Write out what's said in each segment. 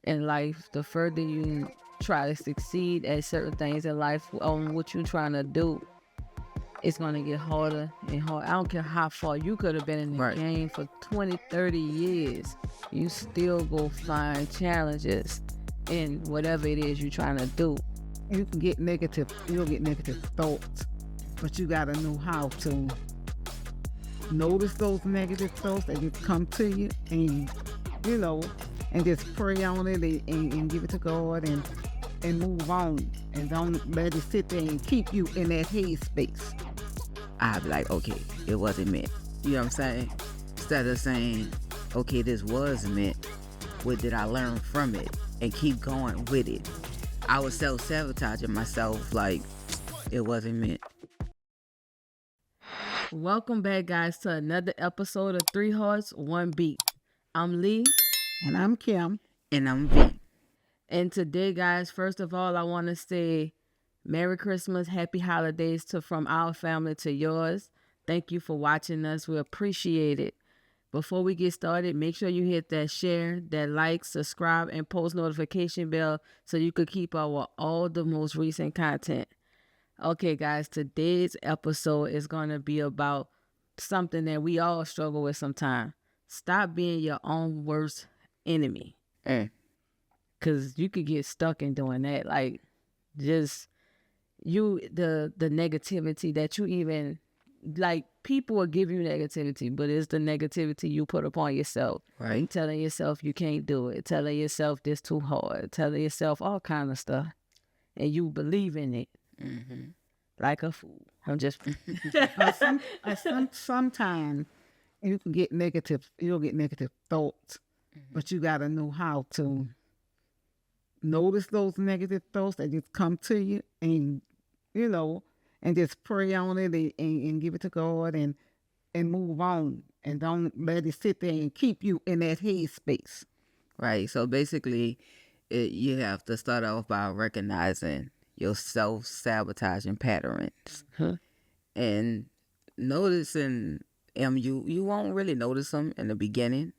in life, the further you try to succeed at certain things in life on what you're trying to do, it's going to get harder and harder. I don't care how far you could have been in the game for 20, 30 years. You still go find challenges in whatever it is you're trying to do. You'll get negative thoughts, but you got to know how to notice those negative thoughts that just come to you, and and just pray on it and give it to God and move on, and don't let it sit there and keep you in that headspace. I'd be like, okay, it wasn't meant. You know what I'm saying? Instead of saying, okay, this was meant, what did I learn from it? And keep going with it. I was self-sabotaging myself like it wasn't meant. Welcome back, guys, to another episode of 3 Hearts, 1 Beat. I'm Lee. And I'm Kim. And I'm V. And today, guys, first of all, I want to say Merry Christmas, Happy Holidays from our family to yours. Thank you for watching us. We appreciate it. Before we get started, make sure you hit that share, that like, subscribe, and post notification bell so you could keep up with all the most recent content. Okay, guys, today's episode is going to be about something that we all struggle with sometimes. Stop being your own worst enemy. Because you could get stuck in doing that. Like, just the negativity that you even, like, people will give you negativity, but it's the negativity you put upon yourself. Right. Telling yourself you can't do it. Telling yourself this too hard. Telling yourself all kind of stuff. And you believe in it. Mm-hmm. Like a fool. I'm just... Sometimes you'll get negative thoughts, but you got to know how to notice those negative thoughts that just come to you, and and just pray on it and give it to God and move on, and don't let it sit there and keep you in that headspace. Right. So basically, you have to start off by recognizing your self-sabotaging patterns. And noticing them. You won't really notice them in the beginning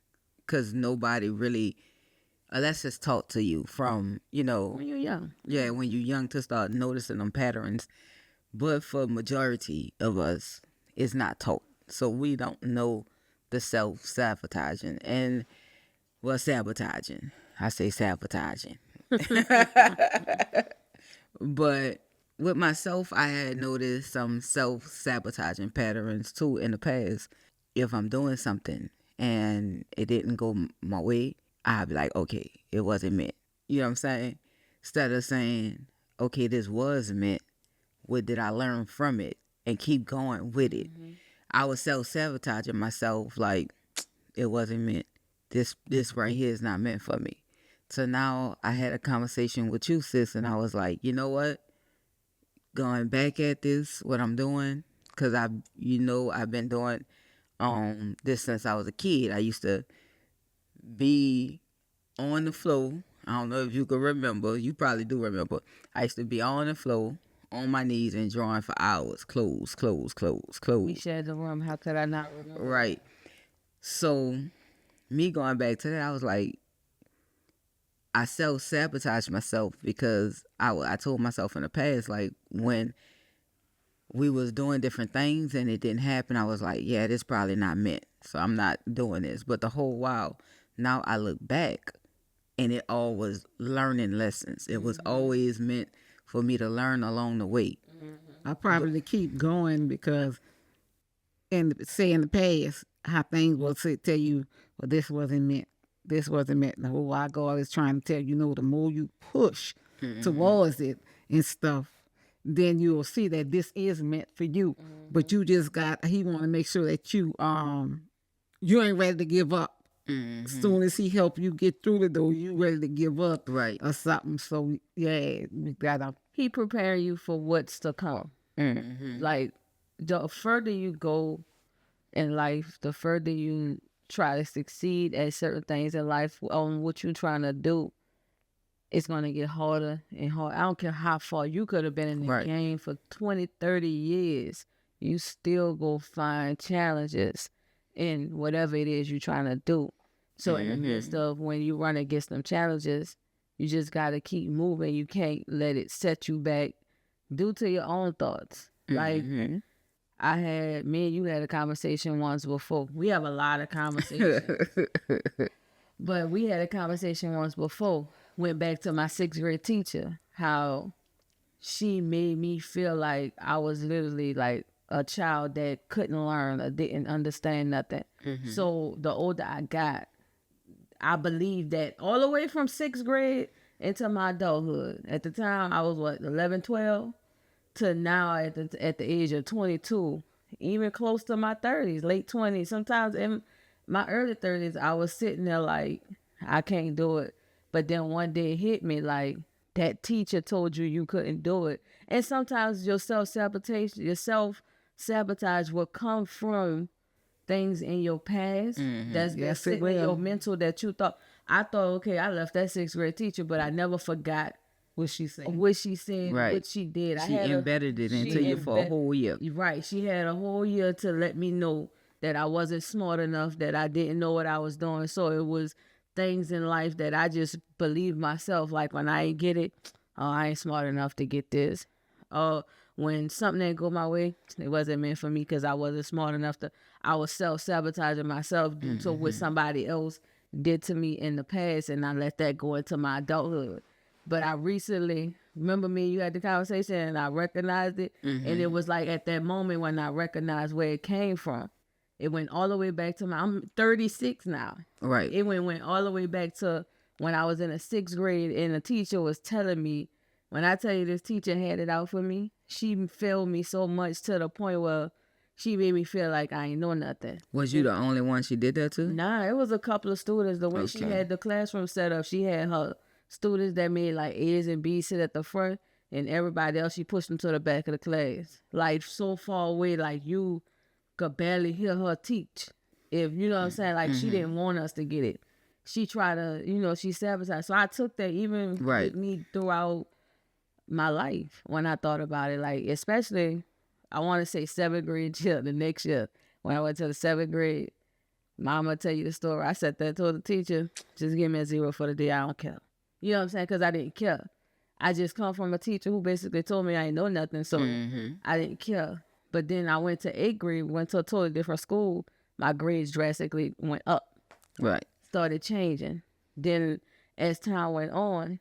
because nobody really, unless it's taught to you from, when you're young. Yeah, when you're young, to start noticing them patterns. But for majority of us, it's not taught. So we don't know the self-sabotaging. And, well, sabotaging. I say sabotaging. But with myself, I had noticed some self-sabotaging patterns too in the past. If I'm doing something and it didn't go my way, I'd be like, okay, it wasn't meant. You know what I'm saying? Instead of saying, okay, this was meant, what did I learn from it? And keep going with it. Mm-hmm. I was self-sabotaging myself like it wasn't meant. This right here is not meant for me. So now I had a conversation with you, sis, and I was like, you know what? Going back at this, what I'm doing, because I've been doing this since I was a kid. I used to be on the floor. I don't know if you can remember. You probably do remember. I used to be on the floor, on my knees, and drawing for hours. Close. We shared the room. How could I not remember? Right. So me going back to that, I was like, I self-sabotaged myself because I told myself in the past, like, when we was doing different things and it didn't happen, I was like, yeah, this probably not meant, so I'm not doing this. But the whole while, now I look back, and it all was learning lessons. It was always meant for me to learn along the way. I probably keep going because in the past, how things will tell you, well, this wasn't meant. This wasn't meant. The whole while God is trying to tell you, the more you push towards it and stuff, then you'll see that this is meant for you. But you just he want to make sure that you ain't ready to give up. As soon as he help you get through the door, you ready to give up, right, or something. So yeah, we gotta. He prepare you for what's to come. Like, the further you go in life, the further you try to succeed at certain things in life on what you're trying to do, it's going to get harder and harder. I don't care how far you could have been in the game for 20, 30 years. You still go find challenges in whatever it is you're trying to do. So in the midst of when you run against them challenges, you just got to keep moving. You can't let it set you back due to your own thoughts. Like me and you had a conversation once before. We have a lot of conversations. But we had a conversation once before. Went back to my 6th grade teacher, how she made me feel like I was literally like a child that couldn't learn or didn't understand nothing. So the older I got, I believe that all the way from 6th grade into my adulthood. At the time, I was 11, 12, to now at the age of 22, even close to my 30s, late 20s. Sometimes in my early 30s, I was sitting there like, I can't do it. But then one day it hit me like, that teacher told you couldn't do it. And sometimes your self-sabotage will come from things in your past that's been sitting in your mental that you thought. I thought, okay, I left that 6th grade teacher, but I never forgot what she said, right. what she did. She embedded it into you for a whole year. Right. She had a whole year to let me know that I wasn't smart enough, that I didn't know what I was doing. So it was things in life that I just believed myself. Like when I ain't get it, oh, I ain't smart enough to get this. When something didn't go my way, it wasn't meant for me because I wasn't smart enough to. I was self-sabotaging myself due to what somebody else did to me in the past, and I let that go into my adulthood. But I recently, remember me, you had the conversation, and I recognized it, and it was like at that moment when I recognized where it came from. It went all the way back to I'm 36 now. Right. It went all the way back to when I was in the 6th grade, and the teacher was telling me, when I tell you this teacher had it out for me, she failed me so much to the point where she made me feel like I ain't know nothing. Was you the only one she did that to? Nah, it was a couple of students. The way she had the classroom set up, she had her students that made like A's and B's sit at the front, and everybody else, she pushed them to the back of the class. Like so far away, like you could barely hear her teach. If you know what I'm saying, like she didn't want us to get it. She tried to, she sabotaged. So I took that even with me throughout my life when I thought about it. Like especially, I want to say 7th grade year, the next year when I went to the 7th grade. Mama tell you the story. I said that to the teacher, just give me a 0 for the day. I don't care. You know what I'm saying? Because I didn't care. I just come from a teacher who basically told me I ain't know nothing, so I didn't care. But then I went to 8th grade, went to a totally different school. My grades drastically went up. Right. Started changing. Then as time went on,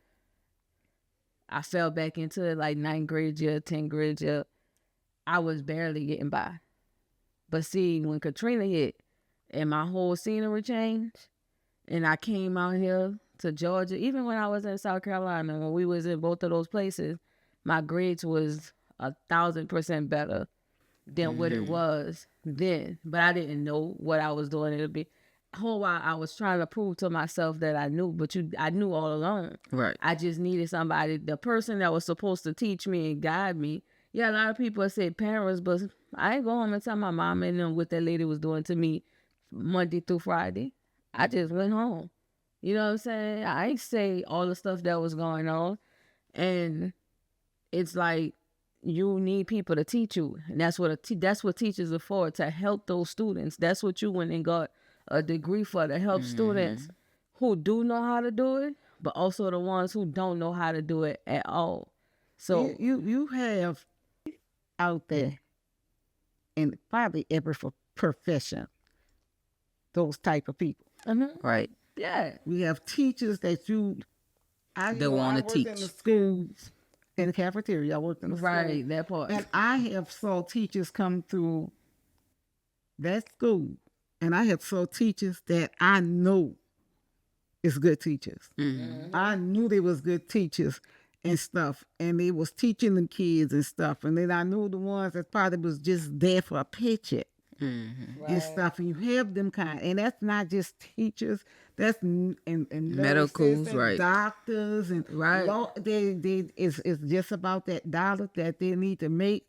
I fell back into it like 9th grade year, 10th grade year. I was barely getting by. But see, when Katrina hit and my whole scenery changed, and I came out here to Georgia, even when I was in South Carolina, when we was in both of those places, my grades was 1,000% better than what it was then. But I didn't know what I was doing. It'll be whole while I was trying to prove to myself that I knew, but I knew all along. Right. I just needed somebody, the person that was supposed to teach me and guide me. Yeah, a lot of people say parents, but I ain't go home and tell my mom and them what that lady was doing to me Monday through Friday. I just went home. You know what I'm saying? I ain't say all the stuff that was going on. And it's like you need people to teach you. And that's what teachers are for, to help those students. That's what you went and got a degree for, to help students who do know how to do it, but also the ones who don't know how to do it at all. So you have out there in probably every profession those type of people. Right. Yeah. We have teachers that they want to teach. In the schools, in the cafeteria. I worked in the right, school. That part. And I have saw teachers come through that school, and I have saw teachers that I know is good teachers. I knew they was good teachers and stuff, and they was teaching the kids and stuff. And then I knew the ones that probably was just there for a paycheck. And stuff, and you have them kind, and that's not just teachers. That's and medicals, right? Doctors and law. It's just about that dollar that they need to make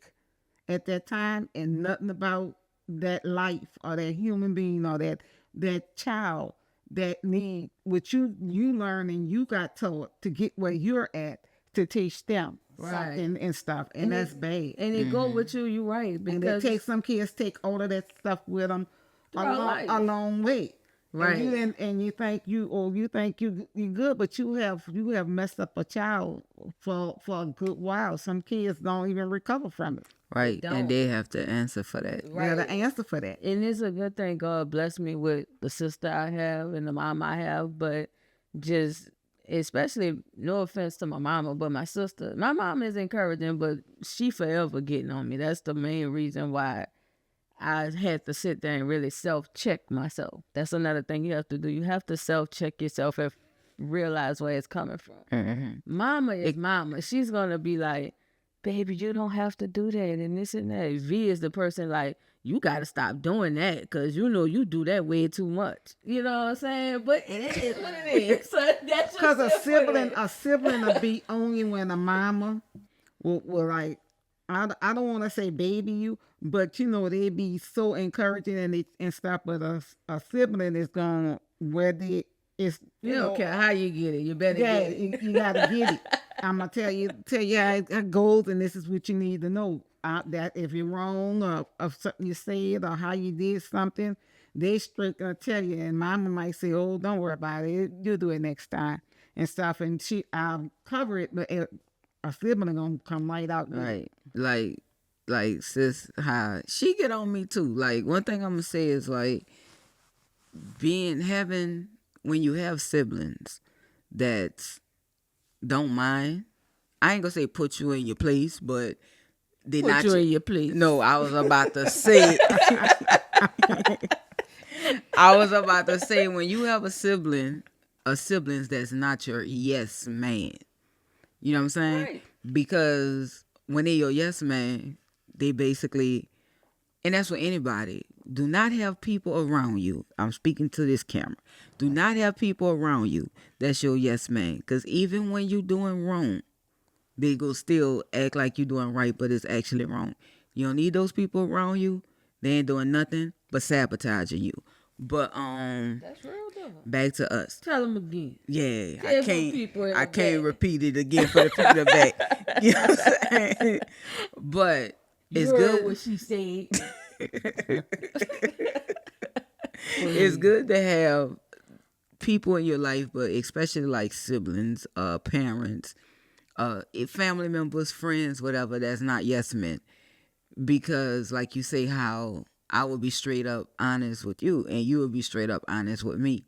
at that time, and nothing about that life or that human being or that child that need what you learn and you got taught to get where you're at to teach them. Something and stuff, and that's bad. And it go with you. You right, because and they some kids take all of that stuff with them a long way. Right. And you think you good, but you have messed up a child for a good while. Some kids don't even recover from it. Right. don't. And they have to answer for that. They got to answer for that. And it's a good thing God blessed me with the sister I have and the mom I have, but just especially no offense to my mama, but my sister. My mom is encouraging, but she forever getting on me. That's the main reason why I had to sit there and really self-check myself. That's another thing you have to do. You have to self-check yourself and realize where it's coming from. Mm-hmm. Mama is mama. She's going to be like, baby, you don't have to do that and this and that. V is the person like, you got to stop doing that because you know you do that way too much. You know what I'm saying? But it is what it is. So that's Because a sibling will be only when a mama will like, I don't want to say baby you, but you know they be so encouraging and stuff. But a sibling is gonna where they is You don't care how you get it. You better get it. you gotta get it. I'm gonna tell you how it goes, and this is what you need to know. That if you're wrong or something you said or how you did something, they straight gonna tell you. And mama might say, "Oh, don't worry about it. You'll do it next time," and stuff. And I'll cover it, but a sibling gonna come right out. Right. Like sis, how she get on me too. Like one thing I'm gonna say is like having when you have siblings that don't mind. I ain't gonna say put you in your place, but they Put not you in your place. No, I was about to say. I was about to say when you have a siblings that's not your yes man. You know what I'm saying? Right. Because when they're your yes man, they basically, and that's for anybody, do not have people around you. I'm speaking to this camera. Do not have people around you that's your yes man. Because even when you're doing wrong, they go still act like you're doing right, but it's actually wrong. You don't need those people around you. They ain't doing nothing but sabotaging you. But That's real though. back to us. Tell them again. Yeah, Tell the people in I the can't back. repeat it again for the people in the back. You know what I'm saying? But it's You heard good. what she said. It's good to have people in your life, but especially like siblings, parents, if family members, friends, whatever, that's not yes men. Because like you say, how I would be straight up honest with you and you would be straight up honest with me.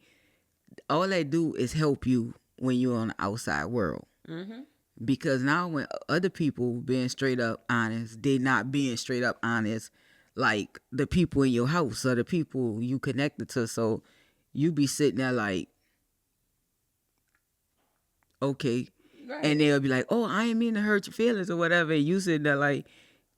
All they do is help you when you're on the outside world. Mm-hmm. Because now when other people being straight up honest, they not being straight up honest like the people in your house or the people you connected to. So you be sitting there like, okay. Right. And they'll be like, oh, I ain't mean to hurt your feelings or whatever. And you sitting there like,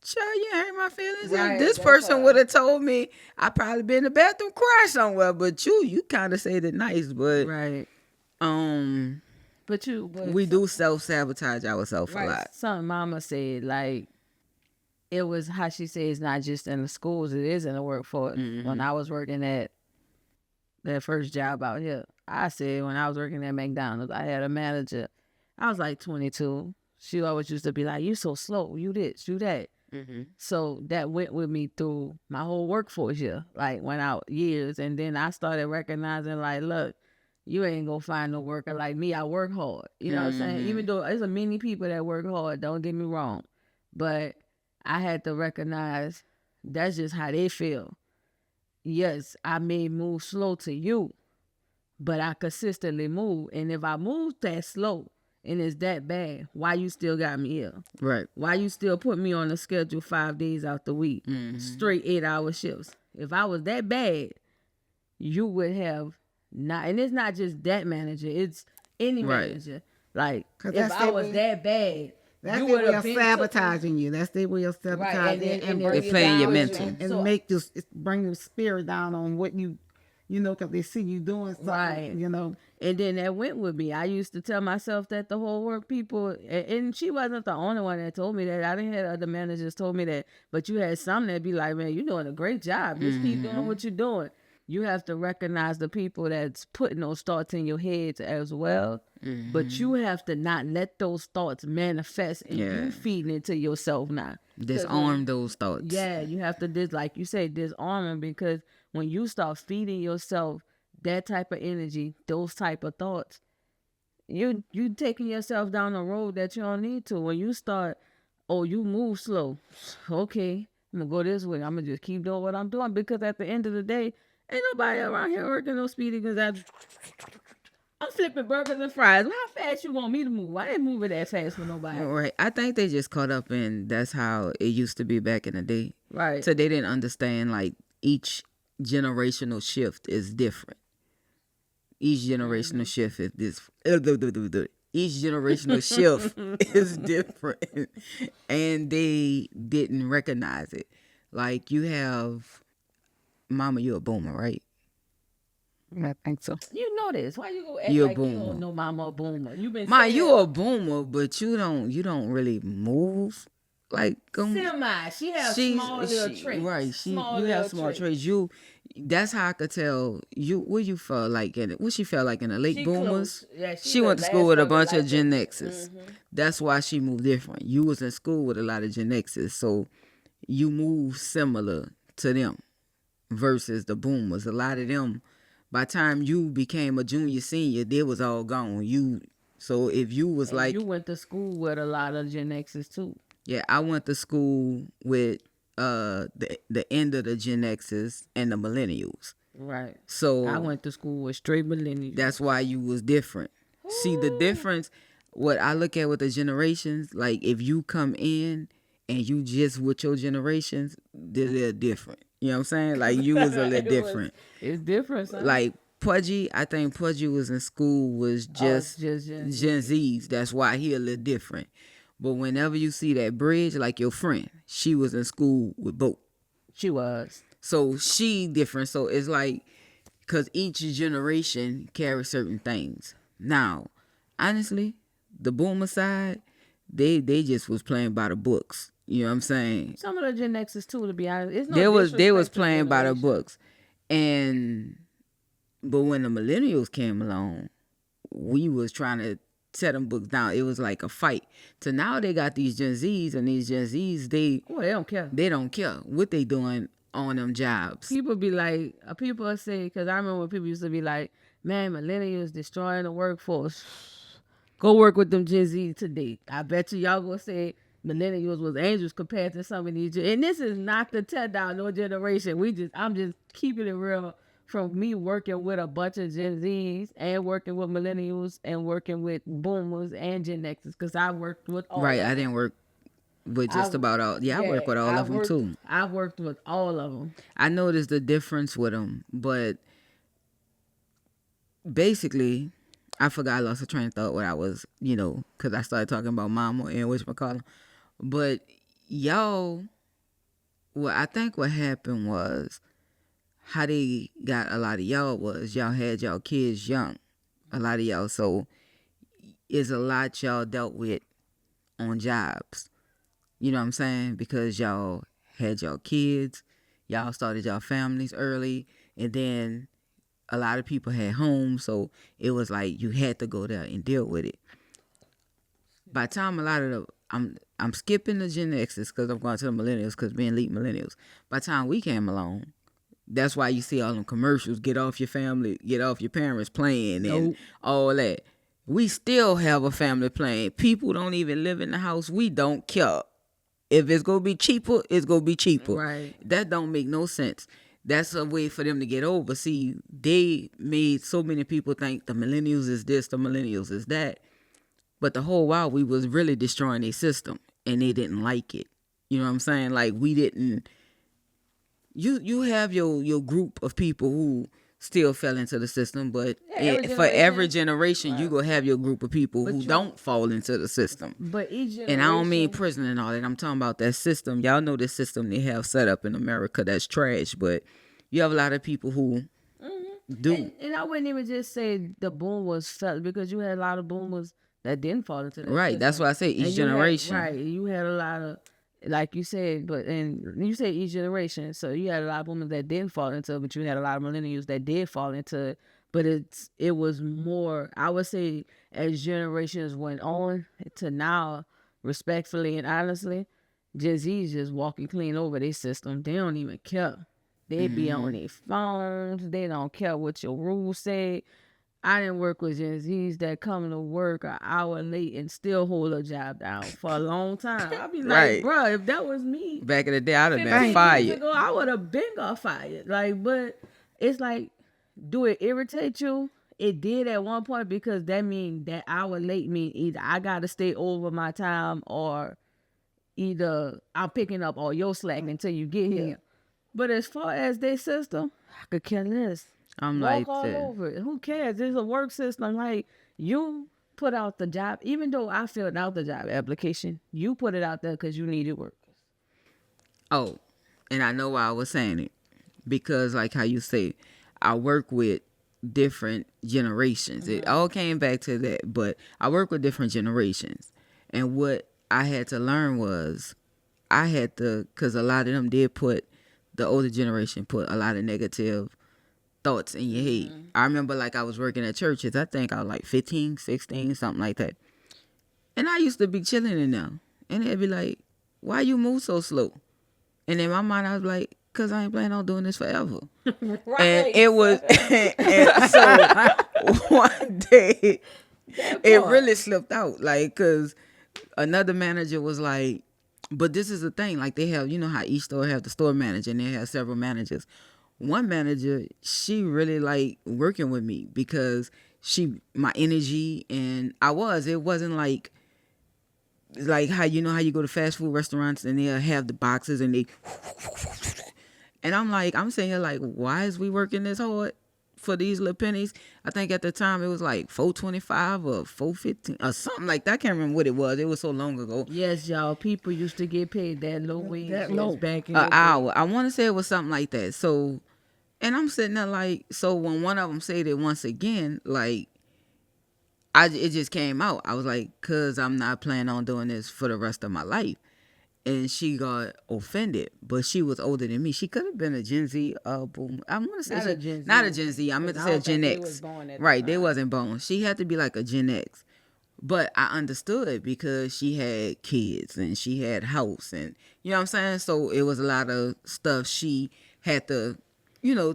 child, you ain't hurt my feelings. Right, If this that's person right. would have told me, I probably been in the bathroom crying somewhere. But you kind of said it nice. But Right. But we do self-sabotage ourselves a lot. Something mama said, like, it was how she said it's not just in the schools, it is in the workforce. Mm-hmm. When I was working at that first job out here, I said when I was working at McDonald's, I had a manager. I was like 22. She always used to be like, you so slow, you this, you that. Mm-hmm. So that went with me through my whole workforce year, like went out years. And then I started recognizing like, look, you ain't gonna find no worker like me. I work hard. You know what I'm saying? Even though there's a many people that work hard, don't get me wrong. But I had to recognize that's just how they feel. Yes, I may move slow to you, but I consistently move. And if I move that slow and it's that bad, why you still got me here? Right. Why you still put me on the schedule 5 days out the week, straight 8-hour shifts? If I was that bad, you would have not. And it's not just that manager; it's any Right. manager. Like 'Cause if that's I their was way- that bad, That's you their would way have of been sabotaging you. That's their way of sabotaging and then They bring playing it your down mental. with you. and So- make you bring your spirit down on what you know, because they see you doing something, Right. you know. And then that went with me. I used to tell myself that the whole work people, and she wasn't the only one that told me that. I didn't have other managers told me that, but you had some that be like, man, you're doing a great job. Just keep doing what you're doing. You have to recognize the people that's putting those thoughts in your head as well. But you have to not let those thoughts manifest and Yeah. you feeding it to yourself now. Disarm those thoughts. Yeah, you have to like you say, disarm them, because when you start feeding yourself that type of energy, those type of thoughts, you taking yourself down a road that you don't need to. When you start, oh, you move slow. Okay, I'm gonna go this way. I'm gonna just keep doing what I'm doing, because at the end of the day, ain't nobody around here working no speedy, because I'm flipping burgers and fries. How fast you want me to move? I didn't move it that fast for nobody. Right. I think they just caught up in that's how it used to be back in the day. Right. So they didn't understand like each generational shift is different. Each generational shift is this. Each generational shift is different, and they didn't recognize it. Like you have, Mama, you a boomer, right? I think so. You know this. Why you go act You a like you boomer. don't know Mama a boomer? You been Ma, saying you a boomer, but you don't really move like semi. She has small little traits. right. Small You have little small traits. traits. That's how I could tell you what you felt like in it. What she felt like in the late She boomers. close. Yeah, She the went to last school with a of the bunch of light Gen boomers. X's. That's why she moved different. You was in school with a lot of Gen X's, so you move similar to them versus the boomers. A lot of them, by the time you became a junior, senior, they was all gone. So if you was And like, you went to school with a lot of Gen X's too. yeah, I went to school with the end of the Gen X's and the millennials. Right. So I went to school with straight millennials. that's why you was different. See the difference. What I look at with the generations, like if you come in and you just with your generations, they're different. You know what I'm saying? Like you was a little different. It's different, son. Like Pudgy, I think Pudgy was in school was just just Gen Z's. That's why he a little different. But whenever you see that bridge, like your friend, she was in school with both. She was. So she different. So it's like, because each generation carries certain things. Now, honestly, the boomer side, they just was playing by the books. You know what I'm saying? Some of the Gen X's too, to be honest. It's no They was disrespect to playing by the generation. books. But when the millennials came along, we was trying to set them books down. It was like a fight. So now they got these Gen Zs, and these Gen Zs, they don't care. They don't care what they doing on them jobs. People be like, people say, because I remember when people used to be like, man, millennials destroying the workforce. Go work with them Gen Z today. I bet y'all gonna say millennials was angels compared to some of these. And this is not to tear down no generation. I'm just keeping it real from me working with a bunch of Gen Zs and working with millennials and working with boomers and Gen X's, because I worked with all Right, of them. I didn't work with just about all. Yeah, I work with all of them too. I worked with all of them. I noticed the difference with them, but basically, I forgot I lost a train of thought what I was, because I started talking about Mama and whatchamacallit. But y'all, I think what happened was how they got a lot of y'all was y'all had y'all kids young. A lot of y'all. So it's a lot y'all dealt with on jobs. You know what I'm saying? Because y'all had y'all kids, y'all started y'all families early, and then a lot of people had homes, so it was like you had to go there and deal with it. By the time a lot of the I'm skipping the Gen X's because I'm going to the millennials, because being late millennials. By the time we came along, that's why you see all them commercials, get off your family, get off your parents playing and all that. We still have a family playing. People don't even live in the house. We don't care. If it's going to be cheaper, it's going to be cheaper. Right. That don't make no sense. That's a way for them to get over. See, they made so many people think the millennials is this, the millennials is that. But the whole while we was really destroying their system, and they didn't like it. You know what I'm saying? Like we didn't. You have your group of people who still fell into the system, but for every generation, you gonna have your group of people who don't fall into the system. But each generation, and I don't mean prison and all that. I'm talking about that system. Y'all know this system they have set up in America that's trash, but you have a lot of people who do. And I wouldn't even just say the boom was set, because you had a lot of boomers that didn't fall into that Right. system. That's why I say each generation. You had a lot of, like you said, and you said each generation, so you had a lot of boomers that didn't fall into it, but you had a lot of millennials that did fall into it. But it was more, I would say, as generations went on to now, respectfully and honestly, Gen Z's just walking clean over their system. They don't even care. They be on their phones. They don't care what your rules say. I didn't work with Gen Zs that come to work an hour late and still hold a job down for a long time. I'd be like, Right. bro, if that was me Back in the day, I'd have 15 been years fired. ago, I would have been got fired. Like, but it's like, do it irritate you? It did at one point because that mean that hour late mean either I gotta stay over my time or either I'm picking up all your slack until you get here. Yeah. But as far as their system, I could care less. I'm Walk like, all over it. Who cares? It's a work system. Like, you put out the job, even though I filled out the job application, you put it out there because you needed work. oh, and I know why I was saying it. Because, like how you say, I work with different generations. It all came back to that. But I work with different generations. And what I had to learn was I had to, because a lot of them did put, the older generation put a lot of negative thoughts in your head. I remember like I was working at churches. I think I was like 15, 16, something like that. And I used to be chilling in them. And they'd be like, why you move so slow? And in my mind, I was like, because I ain't planning on doing this forever. Right. And it was, and so one day, it really slipped out. Like, because another manager was like, but this is the thing. Like, they have, you know how each store have the store manager and they have several managers. One manager, she really like working with me because my energy, and it wasn't like how, you know how you go to fast food restaurants and they'll have the boxes and they, and I'm sitting here like, why is we working this hard for these little pennies? I think at the time it was like $4.25 or $4.15 or something like that. I can't remember what it was. It was so long ago. Yes, y'all. People used to get paid that low wage. That low. Back in An the day. hour. I want to say it was something like that. So, and I'm sitting there like, so when one of them said it once again, like, it just came out. I was like, cause I'm not planning on doing this for the rest of my life. And she got offended, but she was older than me. She could have been a Gen Z. Boom. I want to say Not a Gen Z. not a Gen Z. I meant to I say a don't think Gen they X. was born at the Right, they time. wasn't born. She had to be like a Gen X. But I understood because she had kids and she had house, and you know what I'm saying. So it was a lot of stuff she had to,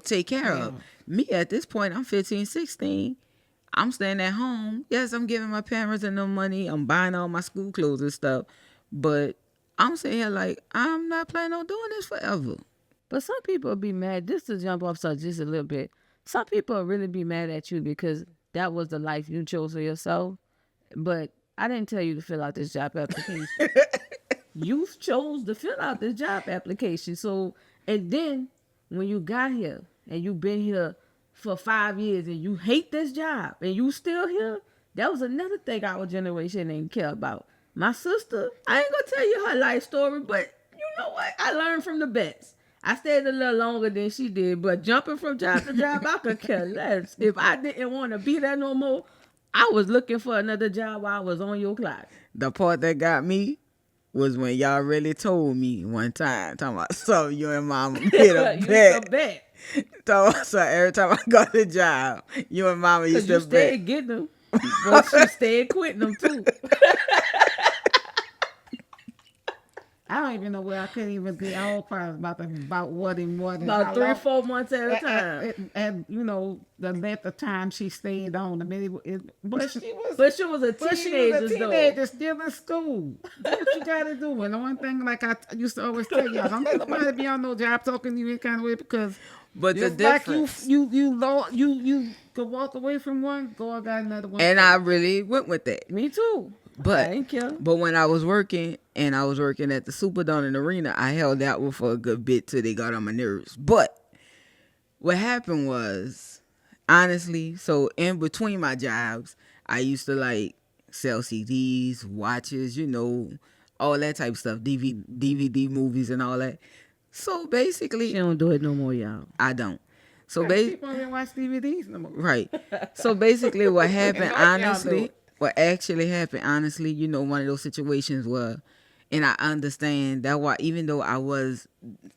take care of. Me at this point, I'm 15, 16. I'm staying at home. Yes, I'm giving my parents enough money. I'm buying all my school clothes and stuff. But I'm sitting here like, I'm not planning on doing this forever. But some people be mad. Just to jump off subject just a little bit. Some people really be mad at you because that was the life you chose for yourself. But I didn't tell you to fill out this job application. You chose to fill out this job application. So, and then when you got here and you've been here for 5 years and you hate this job and you still here, that was another thing our generation didn't care about. My sister, I ain't gonna tell you her life story, but you know what? I learned from the best. I stayed a little longer than she did, but jumping from job to job, I could care less. If I didn't want to be there no more, I was looking for another job while I was on your clock. The part that got me was when y'all really told me one time, talking about, so you and mama made a You bet. bet. So every time I got a job, you and mama used Because to you bet. stayed getting them, but you stayed quitting them too. I don't even know where I couldn't even get all parts about what and what. And About how 3 or long- 4 months at a time. And the length of time she stayed on. I mean, but she was. But she was a But she teenager, was a though. teenager still in school. Do what you gotta do. And the one thing, like I used to always tell y'all, don't let nobody be on no job talking to you any kind of way because But the it's like difference, you could walk away from one, go and got another one. and I really went with that. Me too. But I ain't care. But when I was working, and I was working at the Superdome in the arena, I held that one for a good bit till they got on my nerves. But what happened was, honestly, so in between my jobs, I used to like sell CDs, watches, all that type of stuff, DVD movies and all that. So basically, She don't do it no more, y'all. I don't. So People don't even watch DVDs no more. right. So basically, what happened, Like y'all do honestly, it. what actually happened, honestly, one of those situations where, and I understand that why, even though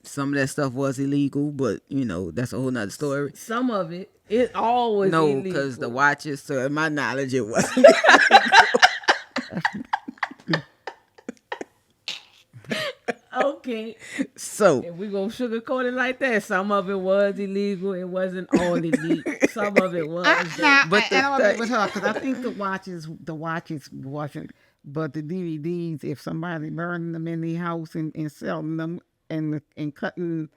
some of that stuff was illegal, but that's a whole nother story. Some of it always No, illegal. because the watches, to my knowledge, it wasn't. Okay. So If we go sugarcoat it like that, some of it was illegal. It wasn't all illegal. Some of it was. Now, But and I'm the gonna be with her because I think the watches wasn't, but the DVDs. If somebody burning them in the house and selling them and cutting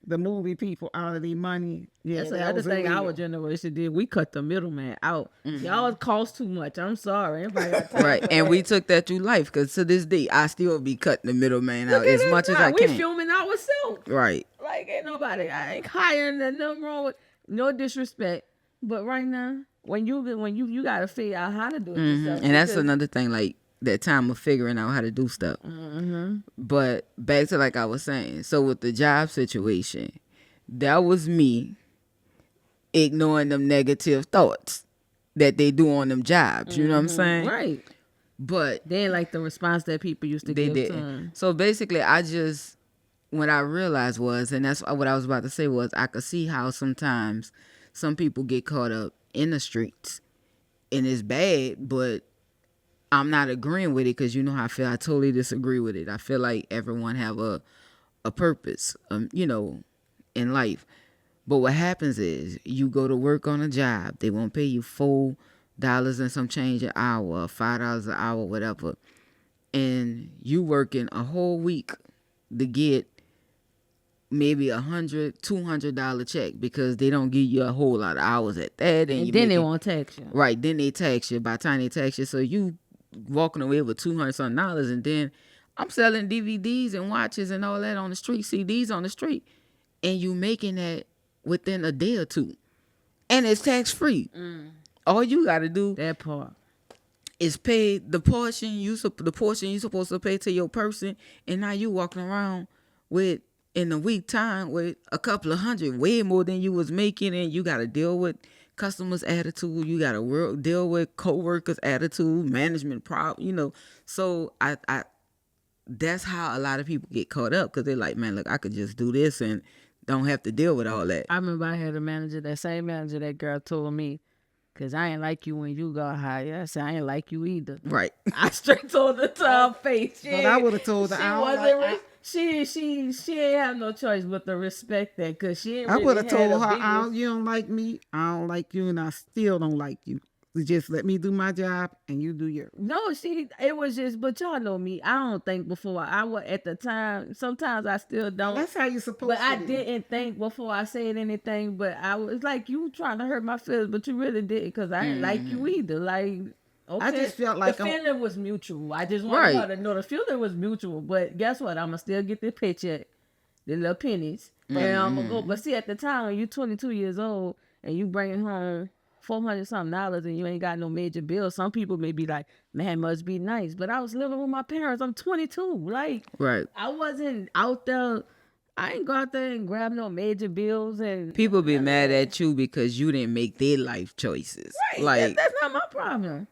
the movie people out of their money, yeah, That's that another was thing illegal. our generation did. We cut the middleman out. Y'all cost too much. I'm sorry. Everybody got time right, for and that. we took that through life because to this day I still be cutting the middleman Look out at as this much as now. I We can. filming ourselves. Right. Like ain't nobody. I ain't hiring. There's nothing wrong with. No disrespect. But right now, when you gotta figure out how to do it yourself. And that's because- another thing, like that time of figuring out how to do stuff. But back to like I was saying, so with the job situation, that was me ignoring them negative thoughts that they do on them jobs. You know what I'm saying? Right. But They ain't like the response that people used to they give to didn't. them. So basically, what I realized was, and that's what I was about to say was, I could see how sometimes some people get caught up in the streets, and it's bad, but I'm not agreeing with it because you know how I feel. I totally disagree with it. I feel like everyone have a purpose, in life. But what happens is you go to work on a job. They won't pay you $4 and some change an hour, or $5 an hour, whatever. And you working a whole week to get maybe $100-$200 check because they don't give you a whole lot of hours at that. And then they won't tax you. Right, then they tax you. By the time they tax you, so you walking away with $200 and then I'm selling DVDs and watches and all that on the street, CDs on the street, and you making that within a day or two, and it's tax free. All you got to do That part. is pay the portion you supposed to pay to your person, and now you walking around with in a week time with a couple of hundred, way more than you was making, and you got to deal with customers' attitude. You got to deal with coworkers' attitude, management problem. So I that's how a lot of people get caught up because they're like, man, look, I could just do this and don't have to deal with all that. I remember I had a manager, that same manager that girl told me, because I ain't like you when you got hired. I said, I ain't like you either. Right. I straight told her to her face. But I would have told her She I don't wasn't. like. She ain't have no choice but to respect that because she ain't I really would have had told a her, business. you don't like me, I don't like you, and I still don't like you. So just let me do my job and you do yours. No, it was just, but y'all know me. I don't think before I was at the time. Sometimes I still don't. That's how you supposed But to I do. didn't think before I said anything. But I was like, you trying to hurt my feelings, but you really didn't because I didn't like you either. Like, okay, I just felt like the feeling was mutual. I just wanted her to know the feeling was mutual. But guess what? I'ma still get the paycheck, the little pennies, and I'm gonna go. But see, at the time, you 22 years old and you bringing home $400-something and you ain't got no major bills. Some people may be like, man, must be nice. But I was living with my parents. I'm 22. Like, Right. I wasn't out there. I ain't go out there and grab no major bills and People be mad at you because you didn't make their life choices. Right, Like, that's not my problem.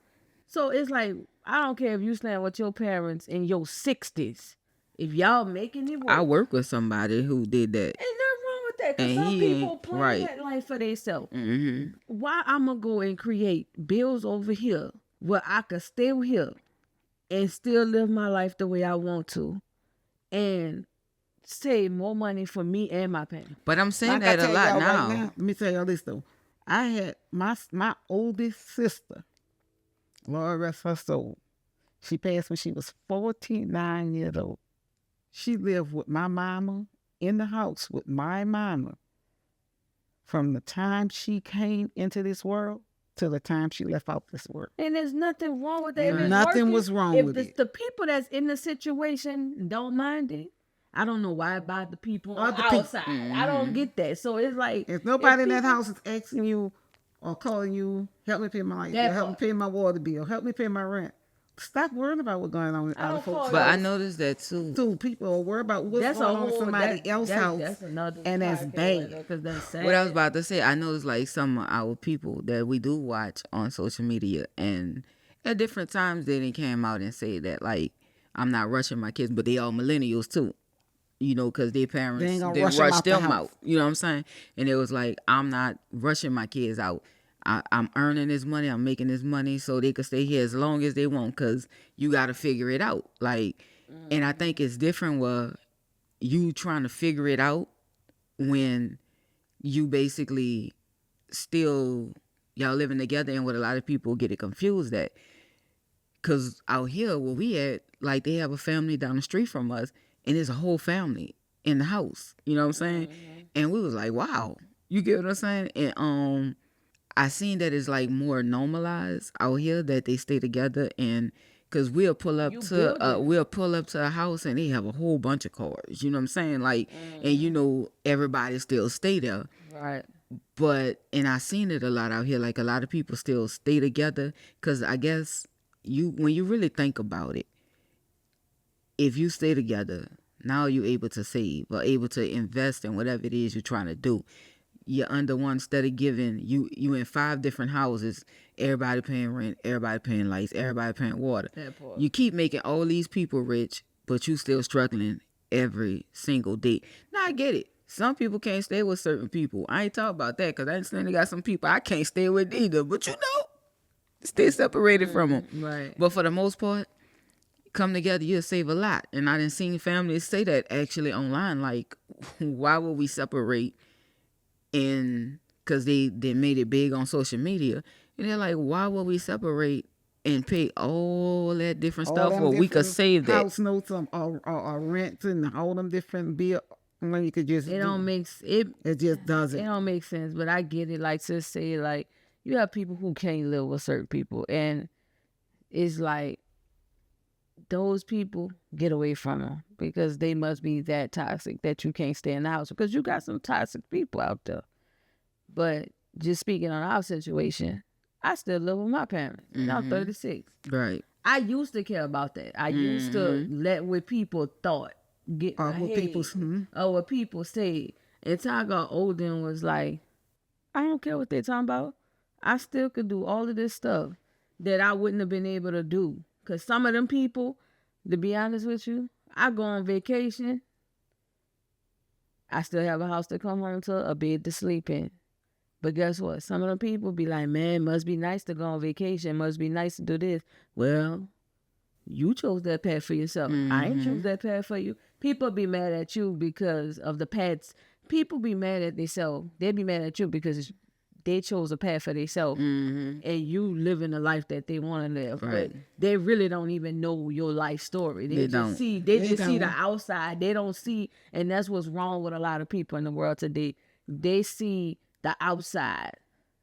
So it's like, I don't care if you stand with your parents in your 60s. If y'all making it work, I work with somebody who did that. ain't nothing wrong with that. Because And some he people ain't- plan right. that life for themselves. Mm-hmm. Why I'm going to go and create bills over here where I could stay here and still live my life the way I want to and save more money for me and my parents? But I'm saying Like I that a tell lot y'all now. right let me tell y'all this though. I had my oldest sister, Lord rest her soul. She passed when she was 49 years old. She lived with my mama in the house with my mama from the time she came into this world to the time she left out this world. And there's nothing wrong with that. If it's Nothing working, was wrong if with it's it. the people that's in the situation don't mind it. I don't know why about the people on Other the people. outside. I don't get that. So it's like If nobody in that people- house is asking you or calling you, help me pay my light That bill, help me part. pay my water bill, help me pay my rent. Stop worrying about what's going on with I other don't folks. call But I those- noticed that too. Too, people are worried about what's that's a going on whole in somebody else's house. That's another and that's podcast bad. right there, 'cause that's sad. What I was about to say, I noticed like some of our people that we do watch on social media, and at different times they done came out and say that like I'm not rushing my kids, but they all millennials too, because their parents They ain't gonna didn't rush 'em rush out the them house. out. You know what I'm saying? And it was like I'm not rushing my kids out. I'm earning this money. I'm making this money so they could stay here as long as they want. Cause you got to figure it out. Like, and I think it's different where you trying to figure it out when you basically still y'all living together, and what a lot of people get it confused at. Because out here where we at, like they have a family down the street from us, and there's a whole family in the house. You know what I'm saying? And we was like, wow. You get what I'm saying? And I seen that it's like more normalized out here that they stay together, and because we'll pull up to a house and they have a whole bunch of cars. You know what I'm saying? Like, and you know everybody still stay there. Right. But and I seen it a lot out here. Like a lot of people still stay together because I guess when you really think about it, if you stay together, now you're able to save or able to invest in whatever it is you're trying to do. You're under one, instead of giving you in 5 different houses, everybody paying rent, everybody paying lights, everybody paying water. You keep making all these people rich, but you still struggling every single day. Now I get it. Some people can't stay with certain people. I ain't talking about that because I understand they got some people I can't stay with either. But you know, stay separated from them. Right. But for the most part, come together, you'll save a lot. And I done seen families say that actually online. Like, why would we separate? And because they made it big on social media. And they're like, why would we separate and pay all that different stuff where we could save that? House notes or rent and all them different bills. When you could just It don't make it just doesn't. It don't make sense, but I get it. Like sis say, like you have people who can't live with certain people, and it's like those people, get away from them because they must be that toxic that you can't stay in the house because you got some toxic people out there. But just speaking on our situation, I still live with my parents. And I'm 36. Right. I used to care about that. I used to let what people thought get my head, or what people say. Until I got older and was like, I don't care what they're talking about. I still could do all of this stuff that I wouldn't have been able to do. Because some of them people, to be honest with you, I go on vacation. I still have a house to come home to, a bed to sleep in. But guess what? Some of them people be like, man, must be nice to go on vacation. Must be nice to do this. Well, you chose that path for yourself. I ain't choose that path for you. People be mad at you because of the paths. People be mad at themselves. They be mad at you because they chose a path for themselves. And you living the life that they want to live. Right. But they really don't even know your life story. They just see the outside. They don't see, and that's what's wrong with a lot of people in the world today. They see the outside.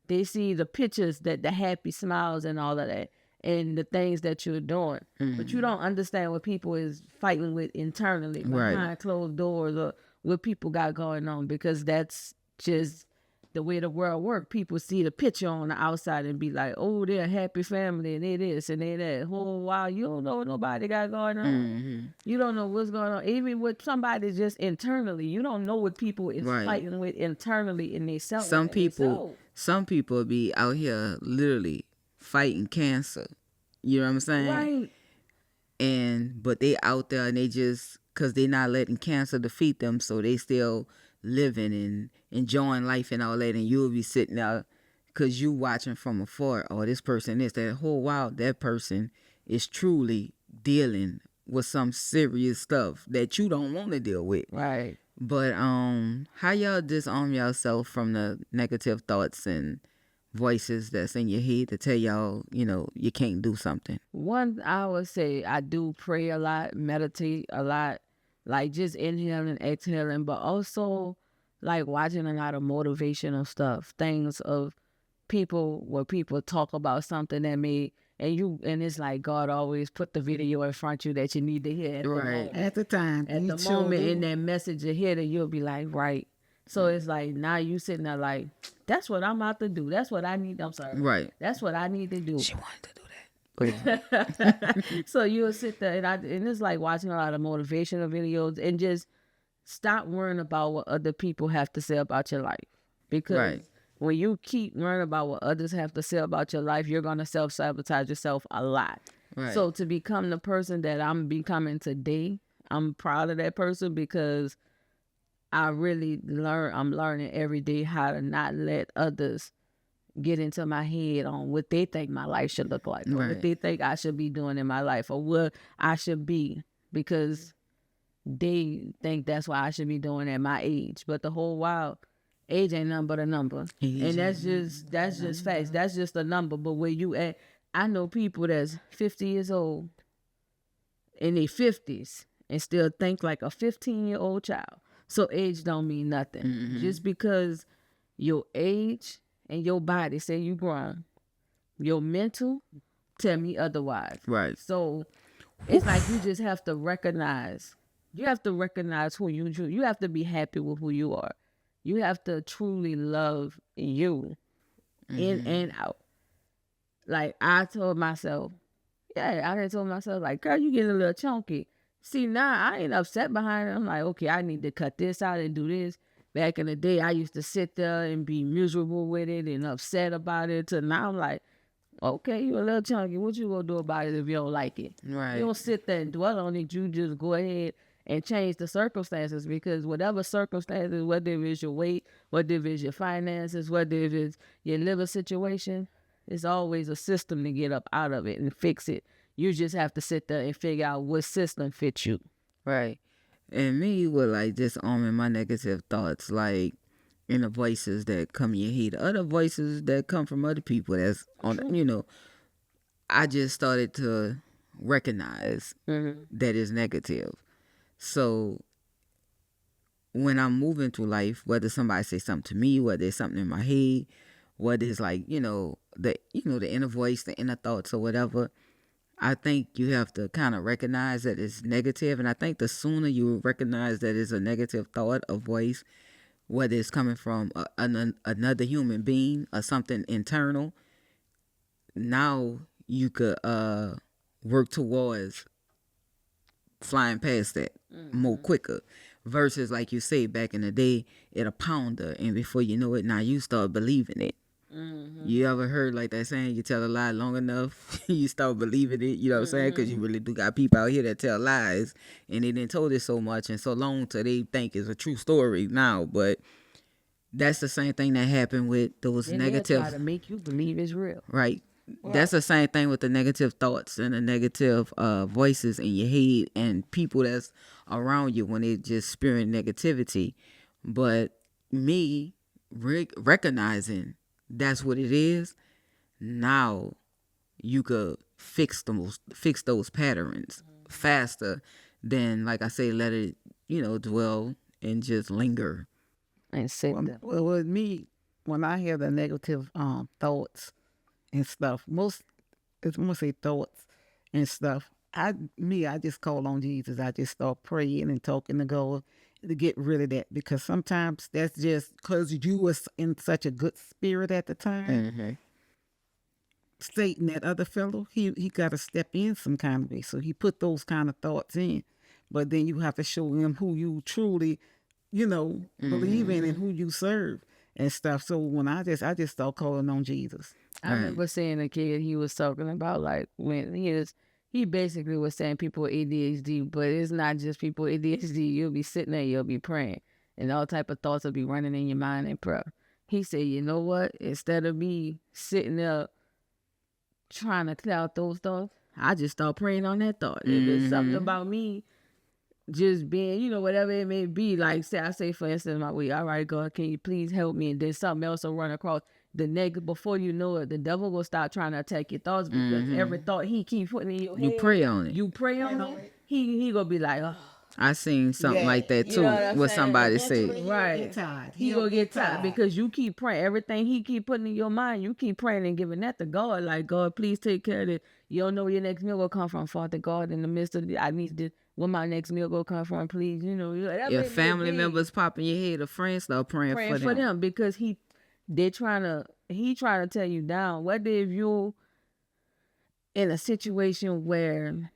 They see the pictures, that the happy smiles and all of that, and the things that you're doing. But you don't understand what people is fighting with internally behind closed doors, or what people got going on, because that's just the way the world works. People see the picture on the outside and be like, oh, they're a happy family and they this and they that. Oh, wow, you don't know what nobody got going on. You don't know what's going on. Even with somebody just internally, you don't know what people is fighting with internally in themselves. Some people be out here literally fighting cancer. You know what I'm saying? Right. But they out there and they just, because they not letting cancer defeat them, so they still living and enjoying life and all that, and you'll be sitting there because you watching from afar, oh, this person is that whole while that person is truly dealing with some serious stuff that you don't want to deal with. Right. But how y'all disarm yourself from the negative thoughts and voices that's in your head to tell y'all, you know, you can't do something? One, I would say I do pray a lot, meditate a lot, like just inhaling, exhaling, but also like watching a lot of motivational stuff, things of people where people talk about something that may, and it's like God always put the video in front of you that you need to hear at the time. At the moment in that message you hear, that you'll be like, right. So it's like now you sitting there like, that's what I'm about to do. That's what I need. I'm sorry. Right. That's what I need to do. She wanted to do that. So you'll sit there and it's like watching a lot of motivational videos and just stop worrying about what other people have to say about your life. Because when you keep worrying about what others have to say about your life, you're going to self-sabotage yourself a lot. Right. So to become the person that I'm becoming today, I'm proud of that person because I'm learning every day how to not let others get into my head on what they think my life should look like, or what they think I should be doing in my life, or what I should be. Because they think that's what I should be doing at my age. But the whole while, age ain't nothing but a number. And that's just facts. That's just a number. But where you at, I know people that's 50 years old in their 50s and still think like a 15-year-old child. So age don't mean nothing. Just because your age and your body say you grown, your mental tell me otherwise. Right. So it's like you just have to recognize. You have to recognize who you have to be happy with who you are. You have to truly love you in and out. Like I told myself, I done told myself, like, girl, you getting a little chunky. See, now I ain't upset behind it. I'm like, okay, I need to cut this out and do this. Back in the day, I used to sit there and be miserable with it and upset about it. To now I'm like, okay, you a little chunky. What you gonna do about it if you don't like it? Right. You don't sit there and dwell on it. You just go ahead and change the circumstances, because whatever circumstances, whether it is your weight, whether it is your finances, whether it is your liver situation, it's always a system to get up out of it and fix it. You just have to sit there and figure out what system fits you. Right. And me with like just arming my negative thoughts, like in the voices that come in your head, other voices that come from other people that's on, I just started to recognize that it's negative. So when I'm moving through life, whether somebody say something to me, whether it's something in my head, whether it's like, the inner voice, the inner thoughts or whatever, I think you have to kind of recognize that it's negative. And I think the sooner you recognize that it's a negative thought or voice, whether it's coming from another human being or something internal, now you could work towards flying past that more quicker. Versus, like you say, back in the day, it'll pounder, and before you know it, now you start believing it. You ever heard like that saying, you tell a lie long enough, you start believing it, you know what I'm saying? Because you really do got people out here that tell lies, and they didn't told it so much and so long till they think it's a true story now. But that's the same thing that happened with those negative. Try to make you believe it's real. Right. That's the same thing with the negative thoughts and the negative voices in your head and people that's around you when they just spewing negativity. But me recognizing that's what it is, now you could fix those patterns faster than, like I say, let it dwell and just linger and sit there. Well, with me, when I hear the negative thoughts and stuff, it's mostly thoughts and stuff, I just call on Jesus. I just start praying and talking to God to get rid of that, because sometimes that's just because you was in such a good spirit at the time. Satan, that other fellow, he got to step in some kind of way. So he put those kind of thoughts in, but then you have to show him who you truly, believe in and who you serve and stuff. So when I just start calling on Jesus. I remember seeing a kid, he was talking about like when he basically was saying people with ADHD, but it's not just people with ADHD. You'll be sitting there, you'll be praying, and all type of thoughts will be running in your mind and prayer. He said, you know what? Instead of me sitting there trying to clear out those thoughts, I just start praying on that thought. If it's something about me just being, whatever it may be, like I say for instance, my way, all right, God, can you please help me? And then something else will run across the negative. Before you know it, the devil will start trying to attack your thoughts, because every thought he keep putting in your head, you pray on it. You pray on it. He gonna be like, oh. I seen something like that too. What somebody said. Right. He gonna get tired because you keep praying. Everything he keep putting in your mind, you keep praying and giving that to God. Like, God, please take care of it. You don't know where your next meal will come from, Father God. In the midst of I need to. Where my next meal will come from, please. Your family members pop in your head, a friend start praying for them. Because he trying to tell you down. Whether if you in a situation where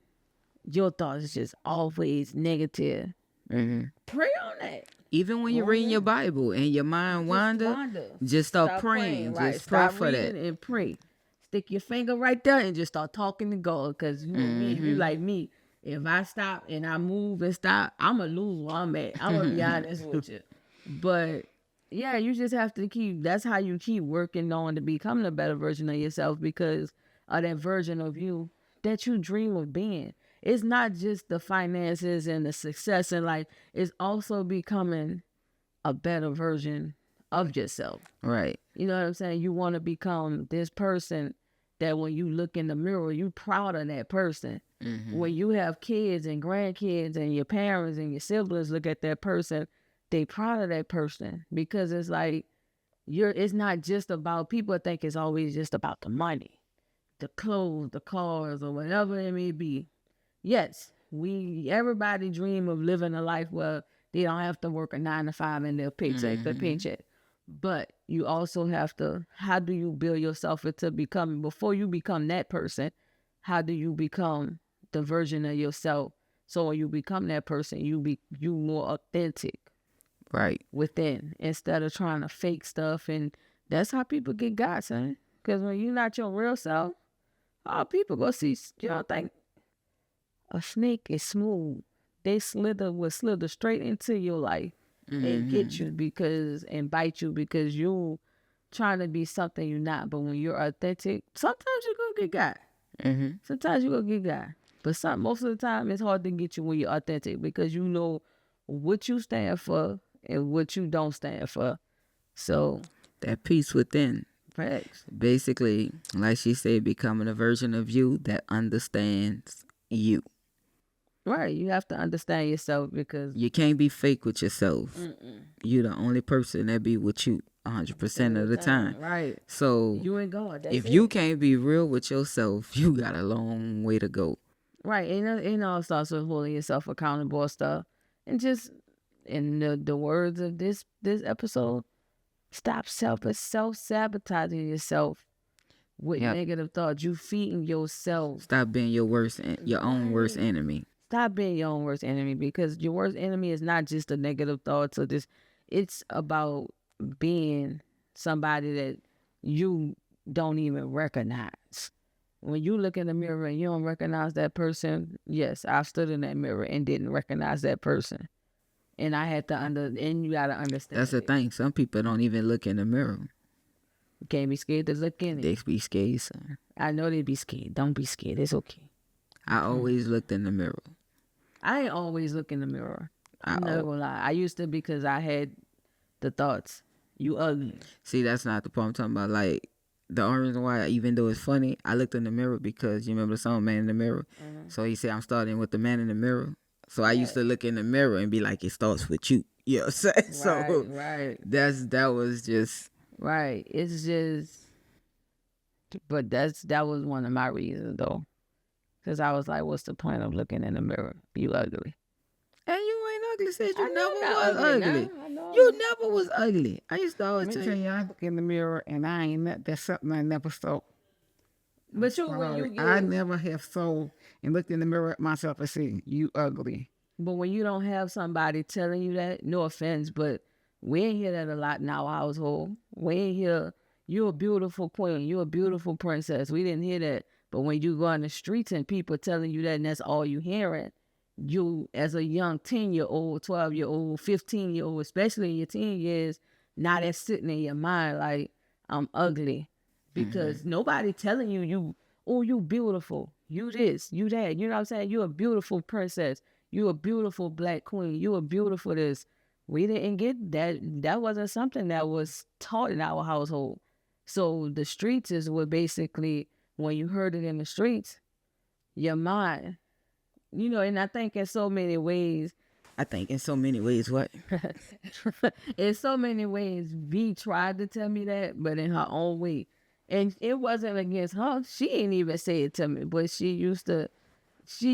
your thoughts is just always negative, pray on that. Even when you're reading your Bible and your mind wander, just start praying. Right. Just pray Stop for that. And pray. Stick your finger right there and just start talking to God. Because if you like me, if I stop and I move and stop, I'm going to lose where I'm at. I'm going to be honest with you. But yeah, you just have to that's how you keep working on to become a better version of yourself, because of that version of you that you dream of being. it's not just the finances and the success in life. It's also becoming a better version of yourself. Right. You know what I'm saying? You want to become this person that when you look in the mirror, you proud of that person. When you have kids and grandkids and your parents and your siblings look at that person, they proud of that person, because it's like it's not just about, people think it's always just about the money, the clothes, the cars, or whatever it may be. Yes, everybody dream of living a life where they don't have to work a 9 to 5 and they'll paycheck to paycheck. But you also have to, how do you build yourself into becoming, before you become that person, how do you become the version of yourself? So when you become that person, you more authentic. Right. Within, instead of trying to fake stuff. And that's how people get got, son. Because when you're not your real self, all people go see, think a snake is smooth. They will slither straight into your life and get you and bite you because you trying to be something you're not. But when you're authentic, sometimes you're going to get got. Sometimes you're going to get got. But most of the time, it's hard to get you when you're authentic, because you know what you stand for and what you don't stand for. So that peace within. Facts. Basically, like she said, becoming a version of you that understands you. Right. You have to understand yourself, because you can't be fake with yourself. You're the only person that be with you 100% of the time. Right. So you and God. If you can't be real with yourself, you got a long way to go. Right. And it all starts with holding yourself accountable stuff. And just, in the words of this episode, stop self-sabotaging yourself with negative thoughts. You feeding yourself. Stop being your own worst enemy. Stop being your own worst enemy, because your worst enemy is not just the negative thoughts or this. It's about being somebody that you don't even recognize. When you look in the mirror and you don't recognize that person, yes, I stood in that mirror and didn't recognize that person. And I had to and you got to understand. That's the thing. Some people don't even look in the mirror. You can't be scared to look in it. They be scared, son. I know they be scared. Don't be scared. It's okay. I always looked in the mirror. I ain't always look in the mirror. I'm not gonna lie. I used to, because I had the thoughts, you ugly. See, that's not the point I'm talking about. Like, the only reason why, even though it's funny, I looked in the mirror because you remember the song Man in the Mirror? So he said, I'm starting with the man in the mirror. So I used to look in the mirror and be like, it starts with you. You know what I'm saying? Right. That was just... Right. It's just... But that was one of my reasons, though. Because I was like, what's the point of looking in the mirror? You ugly. And you ain't ugly. Said you never was ugly. You never was ugly. I used to always tell you. I look in the mirror and I ain't. That's something I never saw. But I never have saw and looked in the mirror at myself and said, you ugly. But when you don't have somebody telling you that, no offense, but we ain't hear that a lot in our household. We ain't hear, you're a beautiful queen, you're a beautiful princess. We didn't hear that. But when you go on the streets and people telling you that and that's all you hearing, you as a young 10-year-old, 12-year-old, 15-year-old, especially in your teen years, now that's sitting in your mind like, I'm ugly. Because nobody telling you, you beautiful, you this, you that. You know what I'm saying? You're a beautiful princess. You're a beautiful black queen. You're a beautiful this. We didn't get that. That wasn't something that was taught in our household. So the streets is what basically, when you heard it in the streets, your mind, and I think in so many ways. What? In so many ways, V tried to tell me that, but in her own way. And it wasn't against her. She ain't even say it to me, but she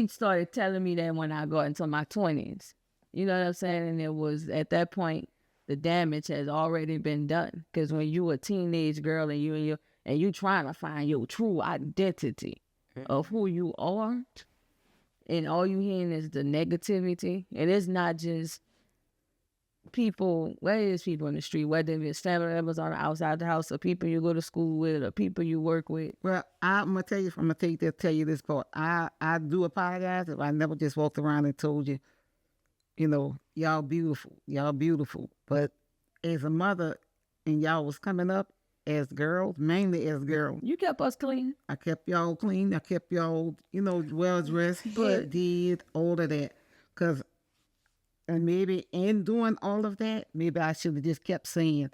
started telling me that when I got into my 20s. You know what I'm saying? And it was at that point, the damage has already been done. Because when you a teenage girl and you trying to find your true identity of who you are, and all you hearing is the negativity, and it's not just people, whether it's people in the street, whether it's family members on the outside the house, or people you go to school with, or people you work with. Well, I'm gonna tell you this part. I do apologize if I never just walked around and told you, y'all beautiful. But as a mother, and y'all was coming up, as girls, mainly as girls. You kept us clean. I kept y'all clean. I kept y'all, well dressed, hair did, all of that. And maybe in doing all of that, maybe I should have just kept saying,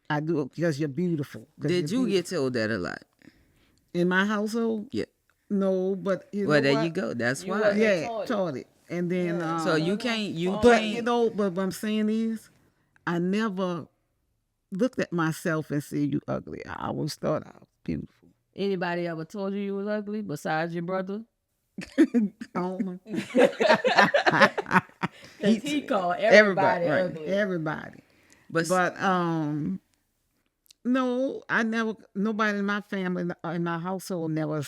I do it because you're beautiful. Did you get told that a lot? In my household? Yeah. No, but Well, there you go. That's why. Yeah, taught it. And then, So you can't. but what I'm saying is, I never looked at myself and said, you ugly. I always thought I was beautiful. Anybody ever told you was ugly besides your brother? Um, He called everybody right. ugly. Everybody. But No, I never, nobody in my family, in my household never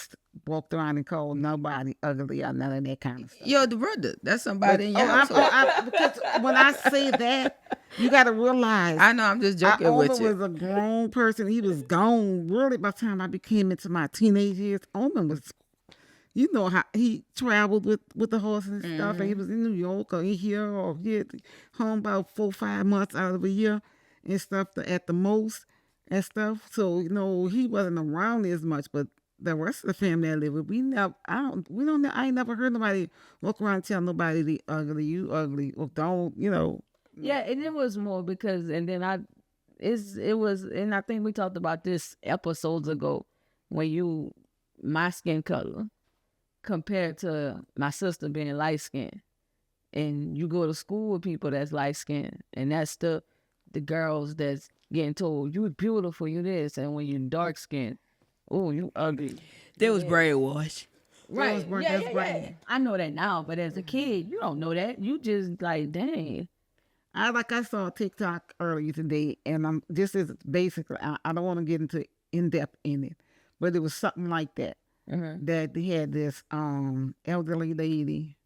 walked around and called nobody ugly or none of that kind of stuff. you're the brother. That's somebody in your household. Because when I say that, you got to realize. I know. I'm just joking with Omen you. was a grown person. He was gone really by the time I became into my teenage years. Omen was, you know how he traveled with the horses and stuff, and he was in New York or in here or here home about 4 or 5 months out of a year and stuff at the most and stuff. So he wasn't around as much, but the rest of the family I live with, I ain't never heard nobody walk around and tell nobody they ugly, you ugly, or don't. Yeah, and it was more because, and then it was, and I think we talked about this episodes ago, when my skin color compared to my sister being light skinned, and you go to school with people that's light skinned, and that's the girls that's getting told you beautiful, you this, and when you dark skinned, oh, you ugly. There was brainwash. Right. Yeah. I know that now, but as a kid, you don't know that. You just like, dang. I saw TikTok earlier today, and this is basically, I don't want to get into in depth in it, but it was something like that. That they had this elderly lady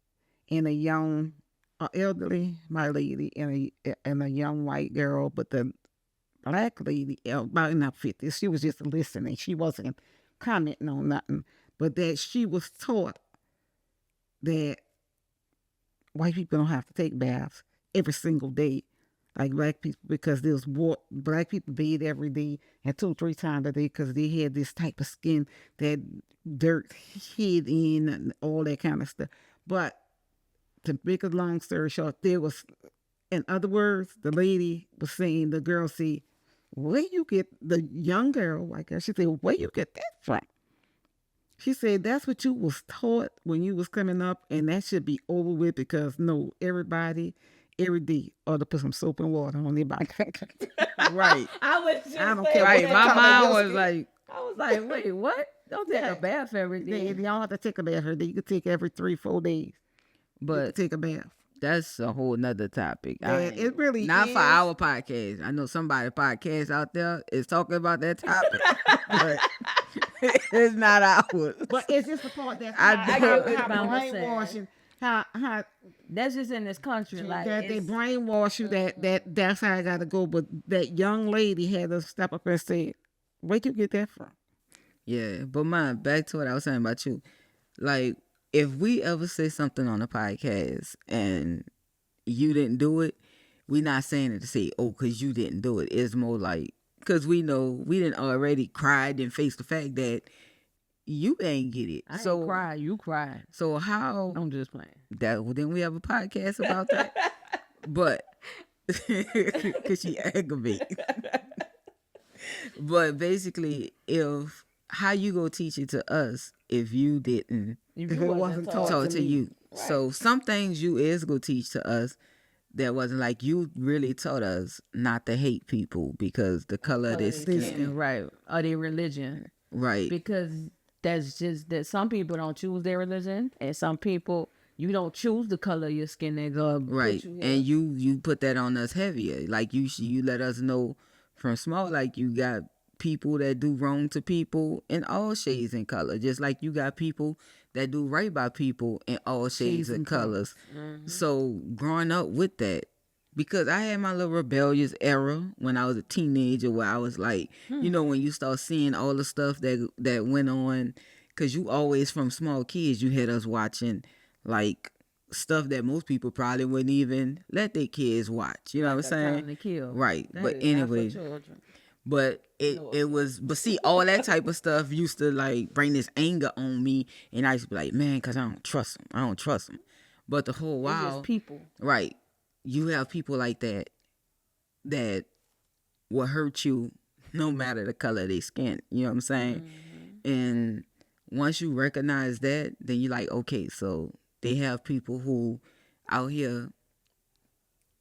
and a young elderly my lady and a young white girl, but the black lady about in her 50s, she was just listening. She wasn't commenting on nothing, but that she was taught that white people don't have to take baths every single day like black people, because black people bathe every day and 2-3 times a day because they had this type of skin that dirt hid in and all that kind of stuff. But to make a long story short, there was, in other words, the lady was saying, the girl said, where you get, the young girl, white girl, she said, where you get that from? She said, that's what you was taught when you was coming up, and that should be over with, because no, everybody, every day, ought to put some soap and water on their back. Right. I don't care. Right. My mom was like, I was like, wait, what? Don't take a bath every day. They don't have to take a bath every day. You can take every 3-4 days. but Take a bath. that's a whole nother topic. It really not is. for our podcast. I know somebody podcast out there is talking about that topic, but it's not ours. But it's just the part that I get what Mama was saying. brainwashing, how That's just in this country. Like, that they it's- brainwash you that's how I gotta go. But that young lady had to step up and say, where'd you get that from? Yeah, but back to what I was saying about you. Like, if we ever say something on a podcast and you didn't do it, we not saying it to say, oh, because you didn't do it. It's more like, because we know we didn't already cried and face the fact that you ain't get it. I ain't cry, you cry. So how I'm just playing. didn't we have a podcast about that? But because she aggravates. But basically, how you go teach it to us if you didn't If If you it wasn't wasn't taught. talk to me. you? So some things you is go teach to us that wasn't, like, you really taught us not to hate people because the color of their skin. Right. Or their religion. Right. Because that's just that some people don't choose their religion, and some people, you don't choose the color of your skin. They go Right. And you put that on us heavier. Like, you let us know from small, like, you got people that do wrong to people in all shades and color, just like you got people that do right by people in all shades and colors. So growing up with that, because I had my little rebellious era when I was a teenager, where I was like, when you start seeing all the stuff that went on, because you always, from small kids, you had us watching like stuff that most people probably wouldn't even let their kids watch. You know what I'm saying? Time to kill. Right. That But is not for anyway, children. but it was, but see, all that type of stuff used to like bring this anger on me, and I used to be like, man, because I don't trust him. I don't trust him. But the whole It's while, just people. right, you have people like that will hurt you no matter the color of their skin. You know what I'm saying? And once you recognize that, then you're like, okay, so they have people who out here,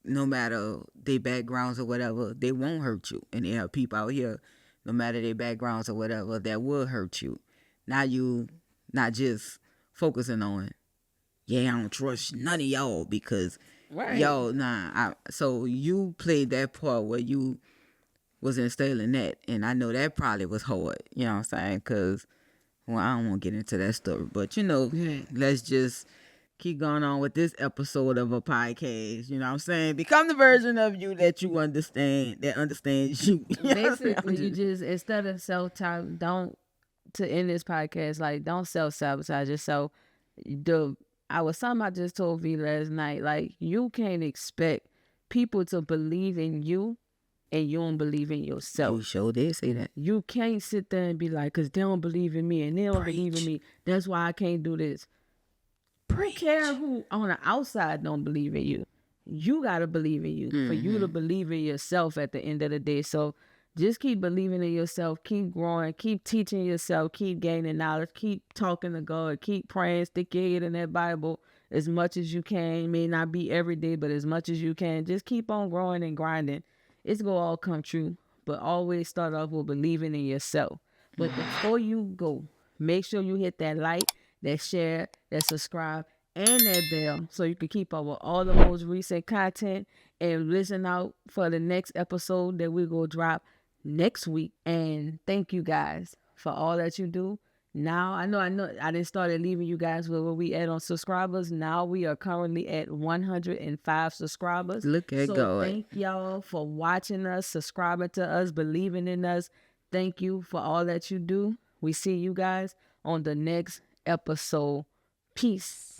no matter their backgrounds or whatever, they won't hurt you. And they have people out here, no matter their backgrounds or whatever, that will hurt you. Now you not just focusing on, yeah, I don't trust none of y'all because Right. y'all, so you played that part where you was instilling that. And I know that probably was hard, you know what I'm saying? Because, well, I don't want to get into that story. But, Yeah. let's just keep going on with this episode of a podcast. You know what I'm saying? Become the version of you that you understand, that understands you. You know what I'm saying? Basically, you just instead of self-time, don't to end this podcast like don't self-sabotage yourself. I was something I just told V last night. Like you can't expect people to believe in you, and you don't believe in You yourself. sure did say that. You can't sit there and be like, cause they don't believe in me and they don't believe in me. That's why I can't do this. Care who on the outside don't believe in you. You gotta believe in you for you to believe in yourself at the end of the day. So just keep believing in yourself, keep growing, keep teaching yourself, keep gaining knowledge, keep talking to God, keep praying, stick your head in that Bible as much as you can. It may not be every day, but as much as you can. Just keep on growing and grinding. It's gonna all come true. But always start off with believing in yourself. But before you go, make sure you hit that like, that share, that subscribe, and that bell so you can keep up with all the most recent content and listen out for the next episode that we go drop next week. And thank you guys for all that you do. Now I know I didn't start leaving you guys with where we at on subscribers. Now we are currently at 105 subscribers. Look at so God. Thank y'all for watching us, subscribing to us, believing in us. Thank you for all that you do. We see you guys on the next episode. Peace.